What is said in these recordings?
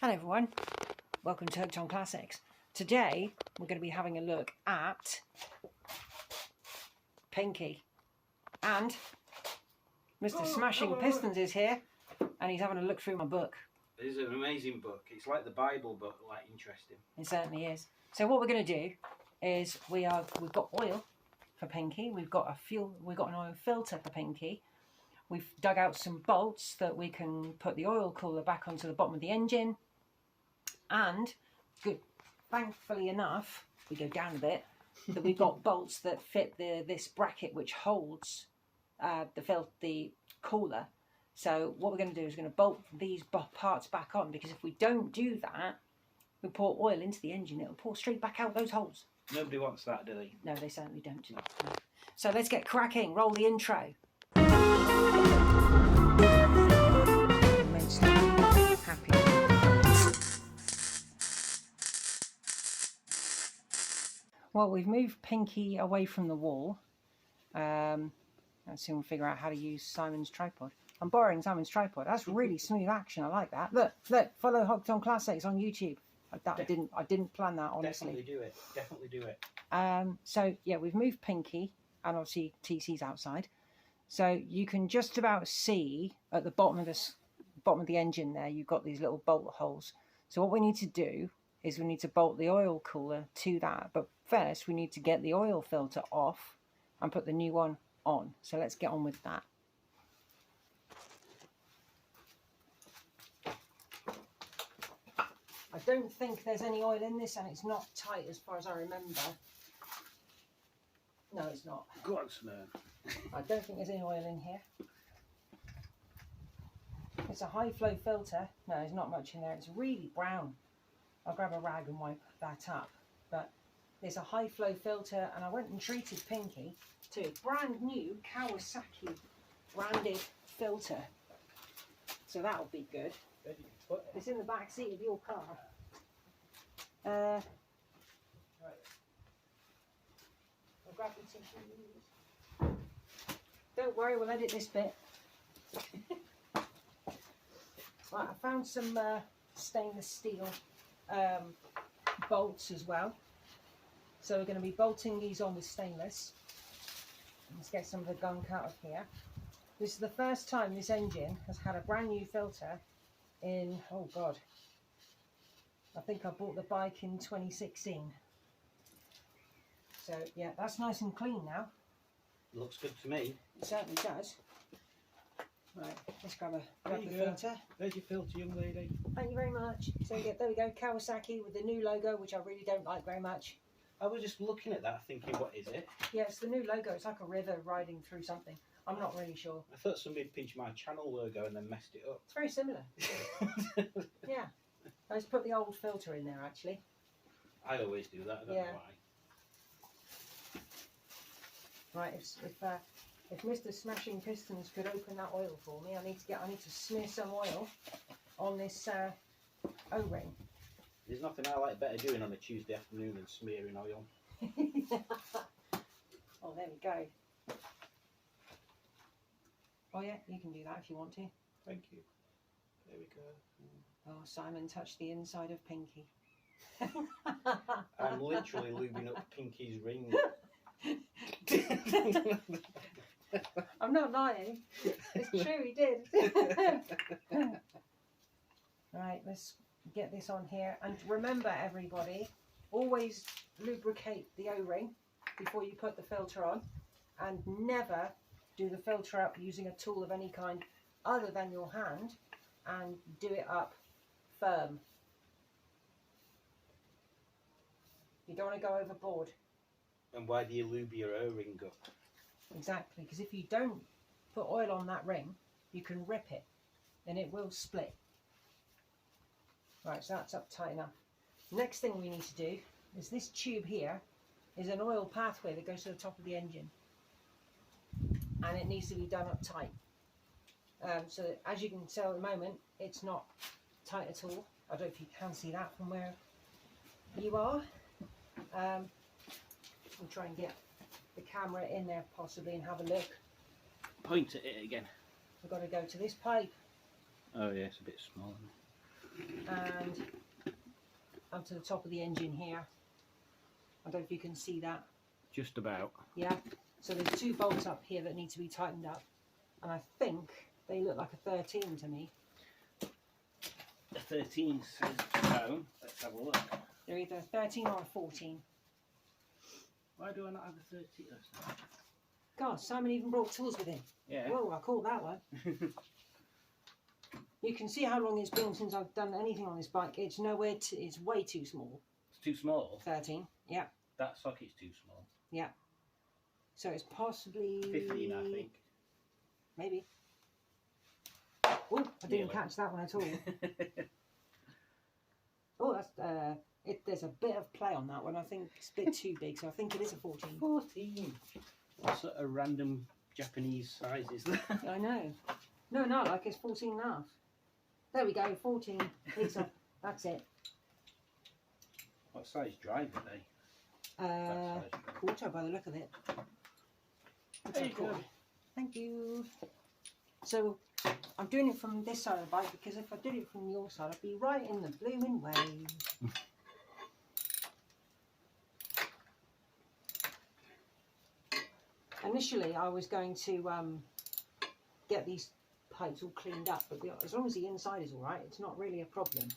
Hello everyone, welcome to Hooked on Classics. Today we're going to be having a look at Pinky, and Mr. Smashing Pistons is here and he's having a look through my book. It is an amazing book. It's like the Bible but like interesting. It certainly is. So what we're going to do is we've got oil for Pinky, we've got an oil filter for Pinky. We've dug out some bolts that we can put the oil cooler back onto the bottom of the engine. And good, thankfully enough, we go down a bit, that we've got bolts that fit this bracket which holds the cooler. So what we're going to do is we're going to bolt these parts back on, because if we don't do that, we pour oil into the engine, it'll pour straight back out those holes. Nobody wants that, do they? No, they certainly don't. No. So let's get cracking. Roll the intro. Immensely happy. Well, we've moved Pinky away from the wall. Let's see, we'll figure out how to use Simon's tripod. I'm borrowing Simon's tripod. That's really smooth action. I like that. Look, follow Hooked on Classics on YouTube. I didn't plan that, honestly. Definitely do it. So yeah, we've moved Pinky, and obviously TC's outside. So you can just about see at the bottom of the engine there, you've got these little bolt holes. So what we need to do is we need to bolt the oil cooler to that. But first we need to get the oil filter off and put the new one on. So let's get on with that. I don't think there's any oil in this, and it's not tight as far as I remember. No, it's not. Go on, Simone. I don't think there's any oil in here. It's a high flow filter. No, there's not much in there. It's really brown. I'll grab a rag and wipe that up. But there's a high flow filter, and I went and treated Pinky to a brand new Kawasaki branded filter. So that'll be good. It's in the back seat of your car. Right. I'll grab the tissues. Don't worry, we'll edit this bit. Right, I found some stainless steel bolts as well. So we're going to be bolting these on with stainless. Let's get some of the gunk out of here. This is the first time this engine has had a brand new filter in, oh God, I think I bought the bike in 2016. So yeah, that's nice and clean now. Looks good to me. It certainly does. Right, let's grab the filter. There's your filter, young lady. Thank you very much. So yeah, there we go, Kawasaki with the new logo, which I really don't like very much. I was just looking at that thinking, what is it? Yeah, it's the new logo. It's like a river riding through something. I'm not really sure. I thought somebody had pinched my channel logo and then messed it up. It's very similar. Yeah. I just put the old filter in there, actually. I always do that, I don't know why. Right, if Mr. Smashing Pistons could open that oil for me, I need to smear some oil on this O-ring. There's nothing I like better doing on a Tuesday afternoon than smearing oil. Oh, there we go. Oh yeah, you can do that if you want to. Thank you. There we go. Oh, Simon touched the inside of Pinky. I'm literally lubing up Pinky's ring. I'm not lying. It's true, he did. Right, let's get this on here. And remember, everybody, always lubricate the O-ring before you put the filter on. And never do the filter up using a tool of any kind other than your hand, and do it up firm. You don't want to go overboard. And why do you lube your O-ring up? Exactly, because if you don't put oil on that ring, you can rip it and it will split. Right, so that's up tight enough. Next thing we need to do is this tube here is an oil pathway that goes to the top of the engine, and it needs to be done up tight. So as you can tell at the moment, it's not tight at all. I don't know if you can see that from where you are. We'll try and get the camera in there possibly and have a look. Point at it again. We've got to go to this pipe. Oh yeah, it's a bit small. and up to the top of the engine here. I don't know if you can see that. Just about. Yeah. So there's 2 bolts up here that need to be tightened up, and I think they look like a 13 to me. The 13 says down. Let's have a look. They're either a 13 or a 14. Why do I not have a 13? God, Simon even brought tools with him. Yeah. Whoa, I caught that one. You can see how long it's been since I've done anything on this bike. It's nowhere. It's way too small. It's too small. 13. Yeah. That socket's too small. Yeah. So it's possibly 15, I think. Maybe. Oh, I didn't Nearly. catch that one at all. Oh, that's there's a bit of play on that one. I think it's a bit too big, so I think it is a 14. 14. What sort of random Japanese size is that? I know. No, like it's 14 and a half. There we go, 14. That's it. What size drive are they? Quarter by the look of it. There you go. Thank you. So I'm doing it from this side of the bike because if I did it from your side, I'd be right in the blooming way. Initially, I was going to get these pipes all cleaned up, but as long as the inside is all right, it's not really a problem.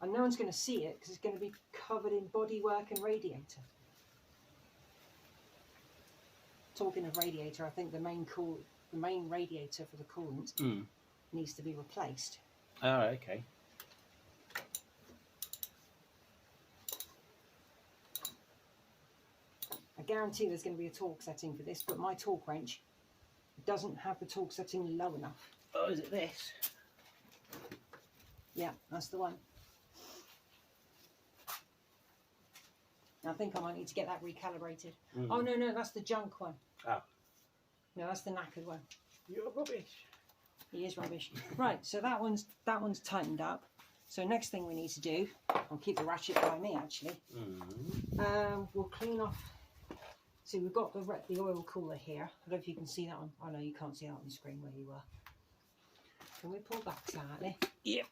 And no one's going to see it because it's going to be covered in bodywork and radiator. Talking of radiator, I think the main radiator for the coolant needs to be replaced. Oh, okay. I guarantee there's going to be a torque setting for this, but my torque wrench doesn't have the torque setting low enough. Oh, is it this? Yeah, that's the one. I think I might need to get that recalibrated. Oh, no, that's the junk one. Oh. No, that's the knackered one. You're rubbish. He is rubbish. Right, so that one's tightened up. So next thing we need to do, I'll keep the ratchet by me actually. We'll clean off. See, we've got the oil cooler here. I don't know if you can see that one. Oh no, you can't see that on the screen where you were. Can we pull back slightly? Yep.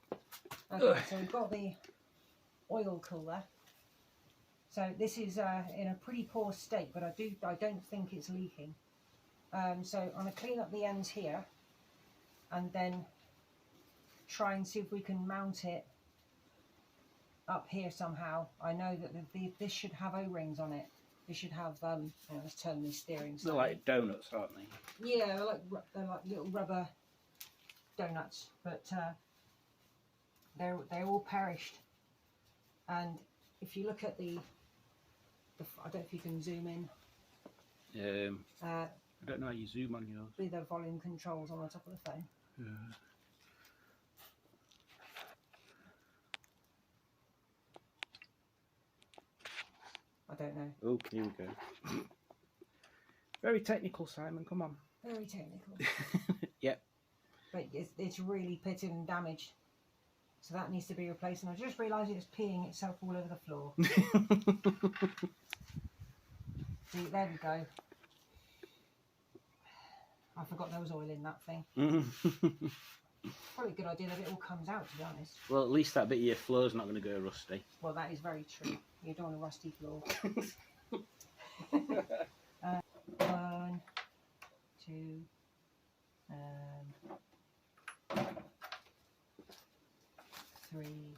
Okay, so we've got the oil cooler. So this is in a pretty poor state, but I don't think it's leaking. So I'm going to clean up the ends here, and then try and see if we can mount it up here somehow. I know that this should have O-rings on it. This should have let's turn the steering. They're like donuts, aren't they? Yeah, they're like little rubber donuts, but they're all perished. And if you look at I don't know if you can zoom in. I don't know how you zoom on yours. With the volume controls on the top of the phone. Yeah. I don't know. Oh, here we go. Very technical, Simon. Come on. Very technical. Yep. But it's really pitted and damaged. So that needs to be replaced. And I just realised it's peeing itself all over the floor. See, there we go. I forgot there was oil in that thing. Probably a good idea that it all comes out, to be honest. Well, at least that bit of your floor's not going to go rusty. Well, that is very true. You don't want a rusty floor. 1, 2, 3,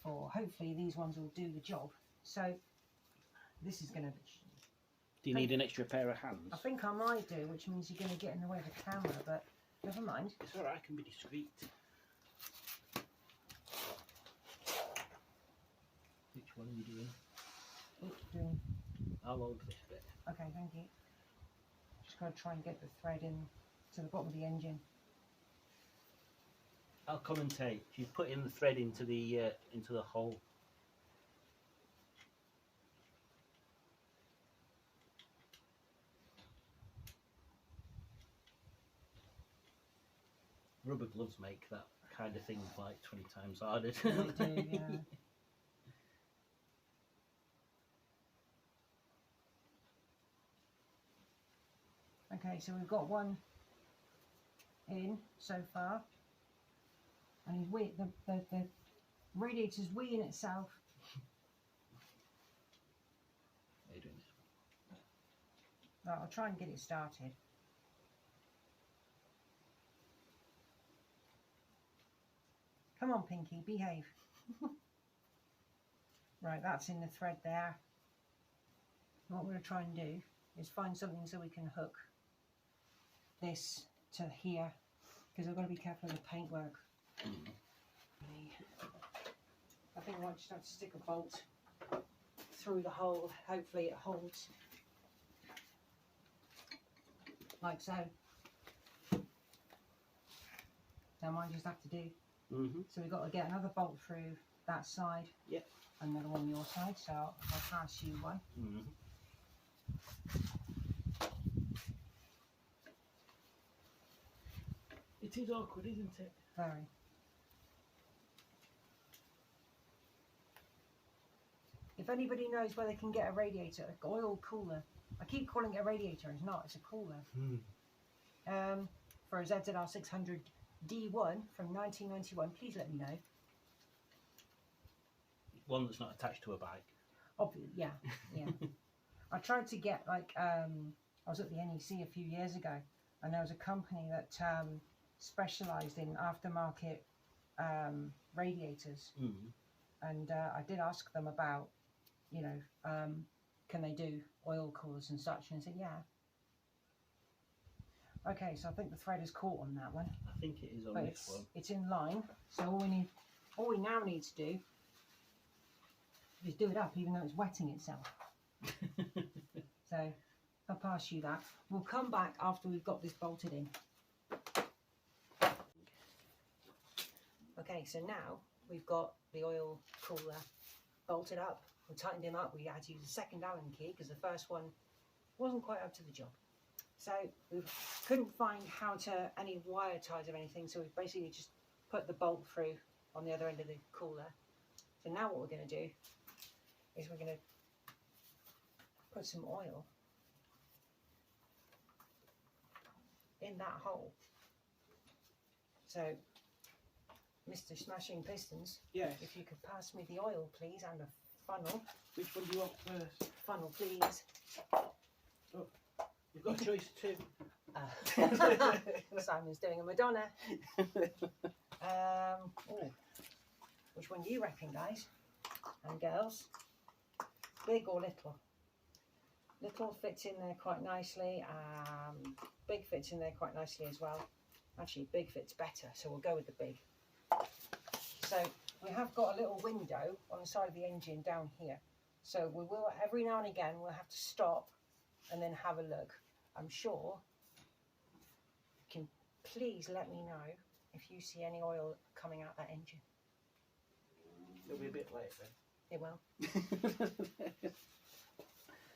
4. Hopefully these ones will do the job. So this is going to... Do you need an extra pair of hands? I think I might do, which means you're going to get in the way of the camera, but never mind. It's alright, I can be discreet. Which one are you doing? Doing... I'll hold this bit. Okay, thank you. Just got to try and get the thread in to the bottom of the engine. I'll commentate. She's putting the thread into the hole. Rubber gloves make that kind of thing like 20 times harder. They do, yeah. Okay, so we've got one in so far, and he's the radiator's weeing itself. How you doing? Right, I'll try and get it started. Come on, Pinky, behave. Right, that's in the thread there. What we're going to try and do is find something so we can hook this to here, because I've got to be careful of the paintwork. I think I might just have to stick a bolt through the hole. Hopefully it holds like so. That I might just have to do. So we've got to get another bolt through that side. Yep. Another one on your side, so I'll pass you one. It is awkward, isn't it? Very. If anybody knows where they can get a radiator, an oil cooler. I keep calling it a radiator, it's not, it's a cooler. For a ZZR 600 D1 from 1991, please let me know. One that's not attached to a bike. Yeah. I tried to get, like, I was at the NEC a few years ago, and there was a company that specialised in aftermarket radiators. And I did ask them about, you know, can they do oil coolers and such, and they said, yeah. Okay, so I think the thread is caught on that one. I think it is on But this one. it's in line, so all we now need to do is do it up, even though it's wetting itself. So I'll pass you that. We'll come back after we've got this bolted in. Okay, so now we've got the oil cooler bolted up. We tightened him up. We had to use a second Allen key because the first one wasn't quite up to the job. So we couldn't find any wire ties or anything, so we basically just put the bolt through on the other end of the cooler. So now what we're going to do is we're going to put some oil in that hole. So, Mr. Smashing Pistons, Yes. if you could pass me the oil, please, and a funnel. Which one do you want first? Funnel, please. You've got a choice too. Simon's doing a Madonna. Which one do you reckon, guys and girls? Big or little? Little fits in there quite nicely. Big fits in there quite nicely as well. Actually, big fits better, so we'll go with the big. So we have got a little window on the side of the engine down here. So we will, every now and again, we'll have to stop and then have a look. I'm sure you can please let me know if you see any oil coming out that engine. It'll be a bit late then. It will.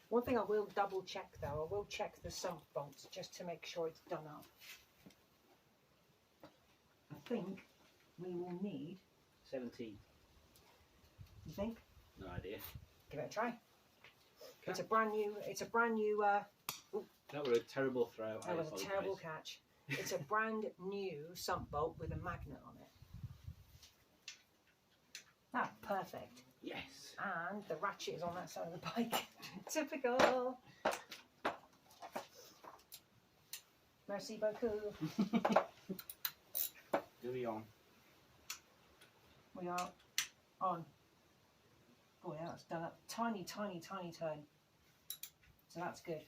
One thing I will double check though, I will check the sump bolts just to make sure it's done up. I think we will need 17. You think? No idea. Give it a try. Okay. It's a brand new That was a terrible throw. that was a terrible catch. It's a brand new sump bolt with a magnet on it. That's perfect. Yes. And the ratchet is on that side of the bike. Typical. Merci beaucoup. Do we on? We are on. Boy, that's done up. Tiny, tiny, tiny turn. So that's good.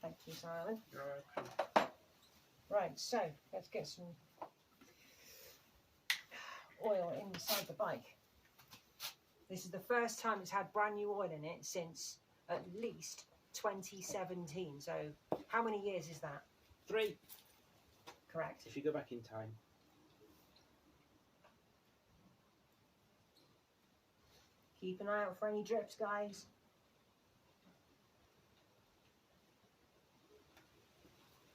Thank you, Simon. Right, so let's get some oil inside the bike. This is the first time it's had brand new oil in it since at least 2017. So how many years is that? 3. Correct. If you go back in time. Keep an eye out for any drips, guys.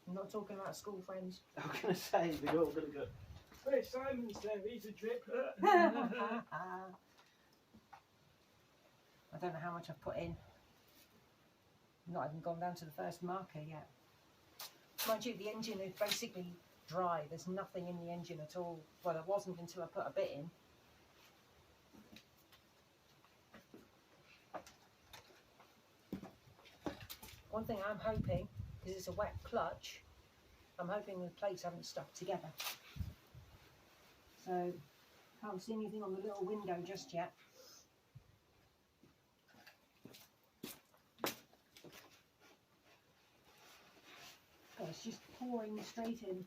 I'm not talking about school friends. I was going to say, we're all going to go, hey, Simon's there, he's a drip. I don't know how much I've put in. Not even gone down to the first marker yet. Mind you, the engine is basically dry. There's nothing in the engine at all. Well, there wasn't until I put a bit in. One thing I'm hoping, because it's a wet clutch, I'm hoping the plates haven't stuck together. So, can't see anything on the little window just yet. Oh, it's just pouring straight in.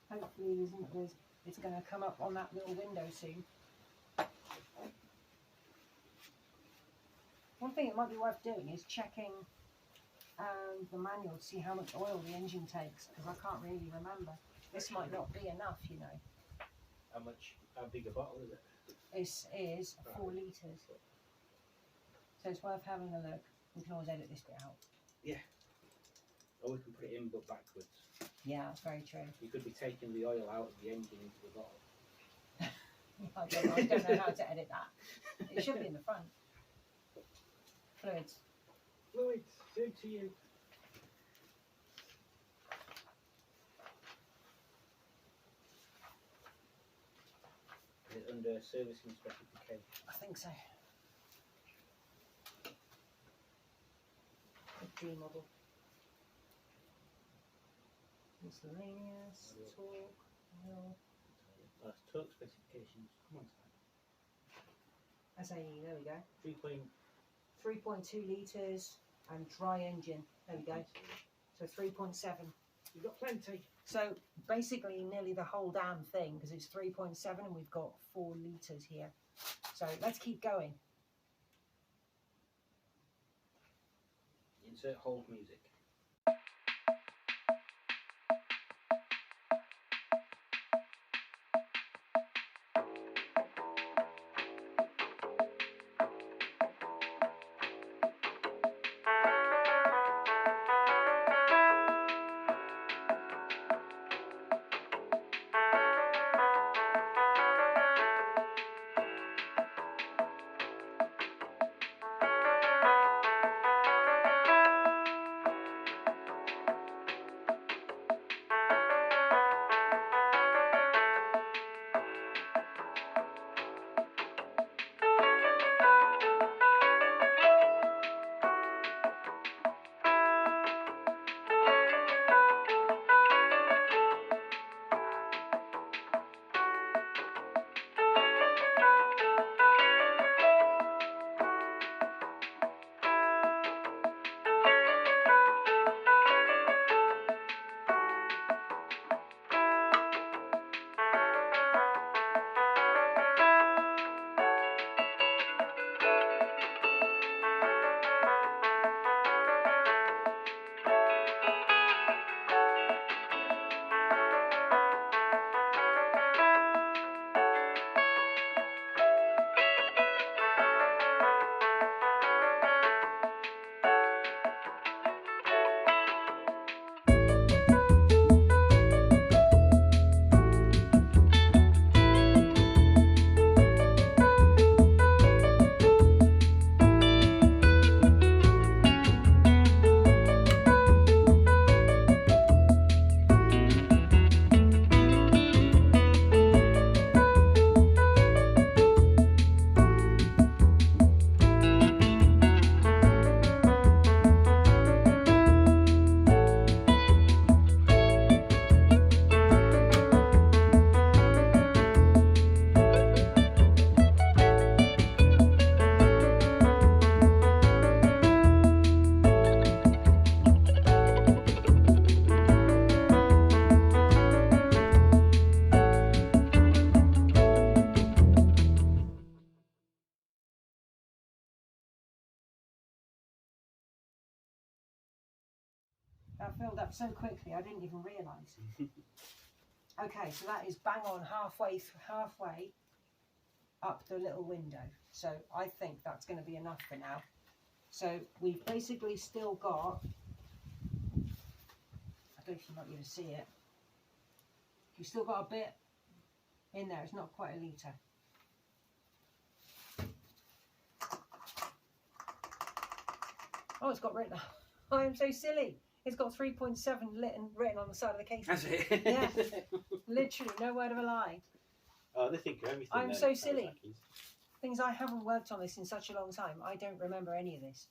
Hopefully it's going to come up on that little window soon. One thing it might be worth doing is checking the manual to see how much oil the engine takes, because I can't really remember. This might not be enough, you know. How big a bottle is it? This is 4 litres. So it's worth having a look. We can always edit this bit out. Yeah. Or we can put it in but backwards. Yeah, that's very true. You could be taking the oil out of the engine into the bottle. I don't know how to edit that. It should be in the front. Fluids. Fluids, soon to you. Is it under servicing specification? I think so. The G model. Miscellaneous, torque, oil. That's torque specifications. Come on, SAE, there we go. 3.2 3.2 litres and dry engine. There we go. So 3.7. You've got plenty. So basically nearly the whole damn thing, because it's 3.7 and we've got 4 litres here. So let's keep going. Insert hold music. That filled up so quickly I didn't even realise. Okay, so that is bang on halfway up the little window. So I think that's going to be enough for now. So we've basically still got, I don't know if you might be able to see it, we've still got a bit in there. It's not quite a litre. Oh, it's got rid of, I am so silly. It's got 3.7 written on the side of the case. That's it. Yeah. Literally, no word of a lie. Oh, they think of everything. I'm then, so silly. Kawasaki's. Things I haven't worked on this in such a long time. I don't remember any of this.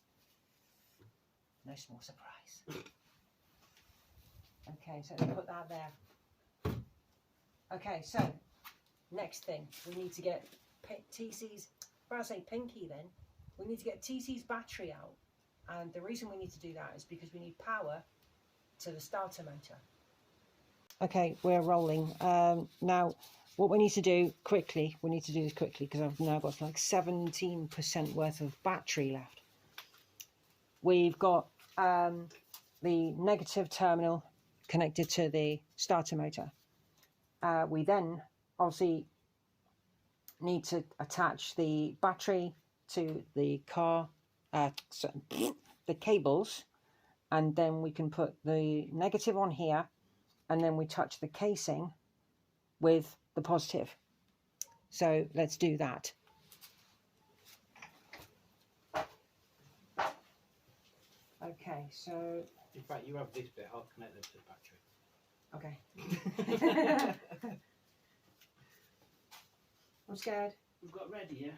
No small surprise. Okay, so let's put that there. Okay, so next thing, we need to get TC's, when I say Pinky then, we need to get TC's battery out. And the reason we need to do that is because we need power to the starter motor. Okay, we're rolling. Now, what we need to do quickly, we need to do this quickly because I've now got like 17% worth of battery left. We've got the negative terminal connected to the starter motor. We then obviously need to attach the battery to the car, the cables, and then we can put the negative on here, and then we touch the casing with the positive. So let's do that. Okay, so In fact, you have this bit. I'll connect them to the battery. okay. I'm scared. We've got ready here.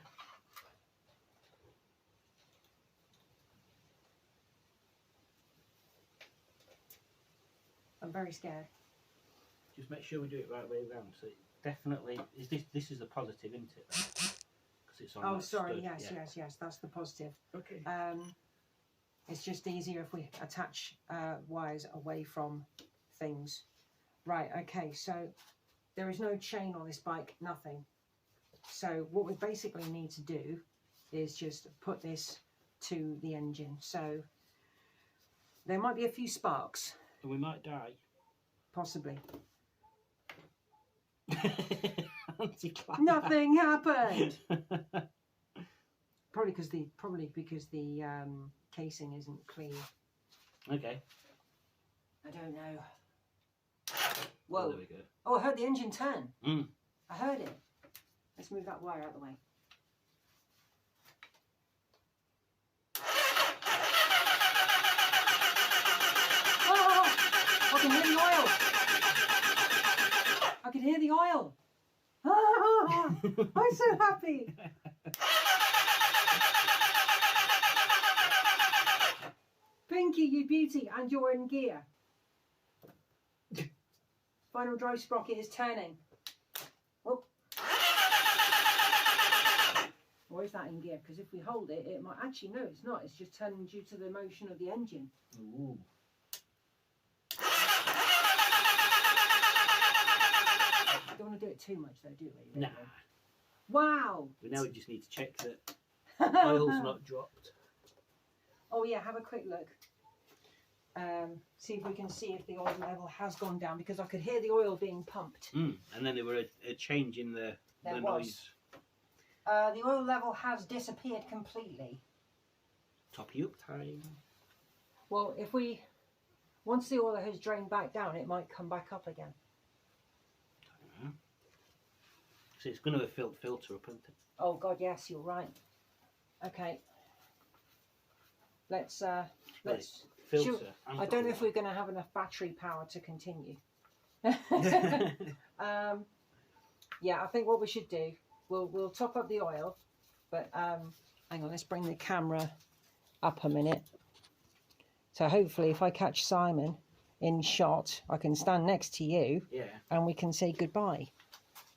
I'm very scared. Just make sure we do it right way around. So Definitely. Is this is the positive, isn't it? Because it's on. Oh, that sorry. stud, Yes, yeah. yes. That's the positive. Okay. It's just easier if we attach wires away from things. Right. Okay. So there is no chain on this bike. Nothing. So what we basically need to do is just put this to the engine. So there might be a few sparks, we might die. possibly. Anti-climax. Nothing happened. Probably because the casing isn't clean. Okay. I don't know. Oh, Whoa. there we go. Oh, I heard the engine turn. Mm. I heard it. Let's move that wire out of the way. Oh, I can hear the oil. I can hear the oil. Ah, I'm so happy. Pinky, you beauty, and you're in gear. Final drive sprocket is turning. Oh. Or is that in gear? Because if we hold it, it might actually, no, it's not. It's just turning due to the motion of the engine. Ooh. Don't want to do it too much, though, do we? Nah. Wow. We now just need to check that oil's not dropped. Oh yeah, have a quick look. See if we can see if the oil level has gone down, because I could hear the oil being pumped. And then there were a change in the There was. noise. The oil level has disappeared completely. Toppy up time. Well, once the oil has drained back down, it might come back up again. So it's going to filter up, isn't it? Oh God, yes, you're right. Okay. Let's. Filter. I don't know if we're going to have enough battery power to continue. Yeah, I think what we should do, we'll top up the oil, but hang on, let's bring the camera up a minute. So hopefully, if I catch Simon in shot, I can stand next to you, Yeah. and we can say goodbye.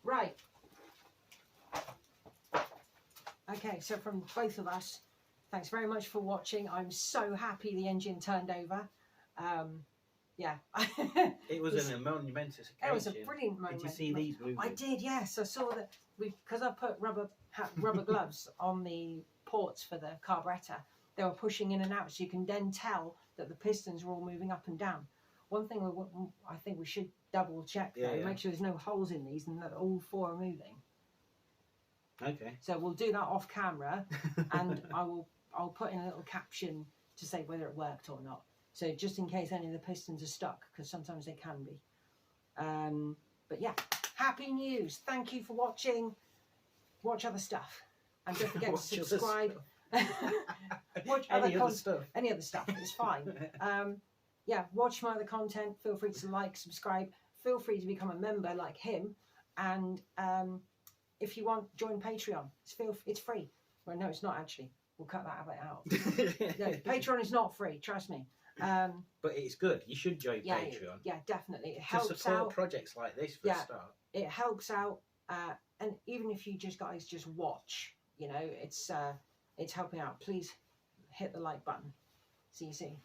Right. Okay, so from both of us, thanks very much for watching. I'm so happy the engine turned over. Yeah. It was a momentous occasion. It was a brilliant moment. Did you see these moving? I did, yes. I saw that because I put rubber gloves on the ports for the carburettor. They were pushing in and out, so you can then tell that the pistons were all moving up and down. One thing I think we should double check though, Yeah. make sure there's no holes in these and that all four are moving. Okay. So we'll do that off camera, and I'll put in a little caption to say whether it worked or not. So just in case any of the pistons are stuck, because sometimes they can be. But yeah, happy news. Thank you for watching. Watch other stuff. And don't forget to Watch other subscribe. Watch Any other other stuff. Any other stuff. It's fine. yeah, watch my other content. Feel free to like, subscribe. Feel free to become a member like him. And if you want, join Patreon. It's free. Well, no, it's not actually. We'll cut that bit out. No, Patreon is not free. Trust me. But it's good. You should join Yeah, Patreon yeah, definitely. It to helps support out. projects like this for a Yeah. start. It helps out, and even if you guys just watch, you know, it's helping out. Please hit the like button. See you soon.